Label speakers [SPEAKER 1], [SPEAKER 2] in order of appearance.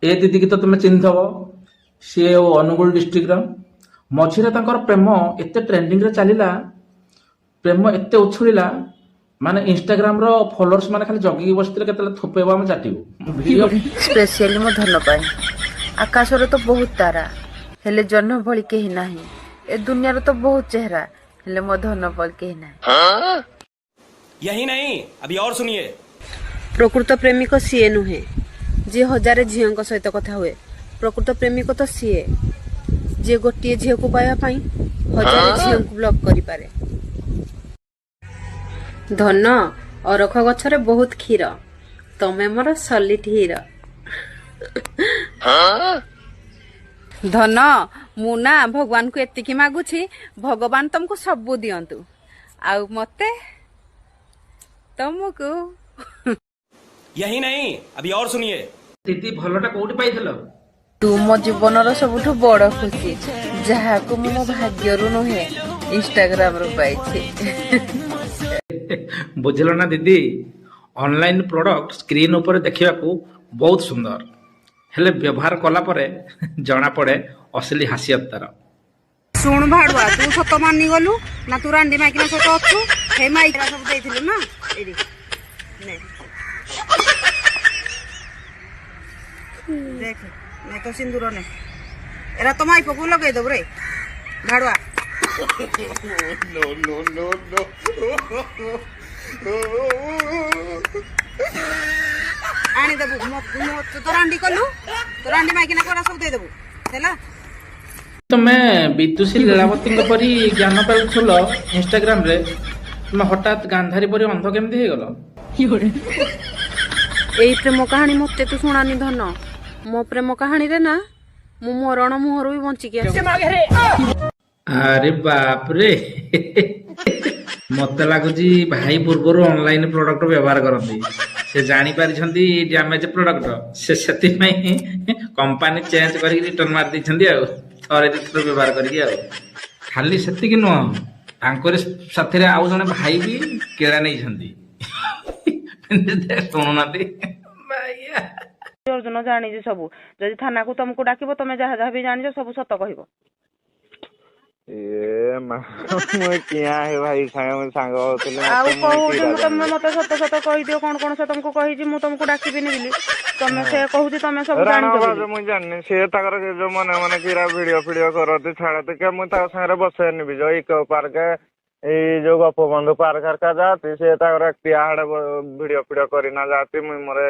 [SPEAKER 1] ए दीदी की तो तुम चिन्ह थब सी अनुगुल डिस्ट्रिक्ट मझिरे तांकर प्रेम एते ट्रेंडिंग रे चलीला प्रेम एते उछुळिला माने इंस्टाग्राम रो फॉलोअर्स माने खाली जगिକି बसिଥିଲେ କେତେବେଳେ ଥୋପେଇବ ଆମେ ଚାଟିବୁ ଭିडिଓ
[SPEAKER 2] स्पेशली मो धन पाए आकाशर तो बहुत तारा हेले जन्म भली केही नाही ए दुनिया तो बहुत चेहरा हेले मो धन भली केही नाही।
[SPEAKER 3] यही नहीं अभी और सुनिए।
[SPEAKER 2] प्रकृत प्रेमिक सीए नुहे जी हजारे झील सहित कथा हुए प्रकृत प्रेमिक तो सीए जी गोटे झील को पाइबा पाई हजारे झील को ब्लॉक करि पारे। धन अरख गछरे बहुत क्षीर तमे मोर सॉलिड हीरो। धन मुना भगवान को एतिकी मागुछि भगवान तुमको सबु दियंतु आउ मते तुमको
[SPEAKER 3] यही नहीं अभी और सुनिए।
[SPEAKER 1] दीदी भलटा कोउठी पाइथिलो
[SPEAKER 2] तू मो जीवन सबुठु बड़ खुशी जहा को मो भाग्यरु नुहे इंस्टाग्राम रू पाइछि।
[SPEAKER 1] बुझिल ना दीदी ऑनलाइन प्रोडक्ट स्क्रीन ऊपर देखा बहुत सुंदर हेले व्यवहार कला परे जना पड़े असली हासियत तार।
[SPEAKER 4] शुण भाड़ुआ तू सत मानि गलु ना तू रांडी माइकिना सत अच्छु हे माइकिना सब देइथिलु ना एडी ने देख ने तो सिंदूर ने एरा तो माई पकु लगे दब रे भाड़ुआ आनी देबु तो रांडी कलु तो रांडी माइकिना कोरा सब दे देबु हैला।
[SPEAKER 1] तुम्हें विदुषी लीलावती परी ज्ञान पाउल इंस्टाग्राम रे तुम हठात गांधारी परी अंध केमती हो गल।
[SPEAKER 2] एई प्रेम कहानी मते तू सुनानी धन मो प्रेम कहानी रे ना मु मरण मुहरु भी बंची के
[SPEAKER 1] अरे बाप रे मत लगुच भाई पूर्वर ऑनलाइन प्रोडक्ट व्यवहार करती से जानी पारिछंती डैमेज प्रोडक्ट से कंपनी चेंज करके रिटर्न मार दी थरे थर व्यवहार करके खाली से नुह तांकर साथी आउ जने भाई भी केड़ा नहीं शुणुना
[SPEAKER 4] अर्जुन जानी सब जदि थाना को तुमको डाकिबो तमे जहा जहा भी जानी सब सत कहबो।
[SPEAKER 5] ए मैं किया है भाई सांग होतले
[SPEAKER 4] आउ कहू तमे मते सत सत कहि दियो कोन से तुमको कहि जी मु तुमको डाकिबिनी बिली तमे से कहू जी तमे सब जानी दो
[SPEAKER 5] मु जानि से ताकर जो मन मन किरा वीडियो करते छाड़ते के मु ता संगे बसे निबि जो इको पार्क ए जो गोपबंधु पार्क का जाती से ताकर तिहाड़ वीडियो करी ना जाती मु मोर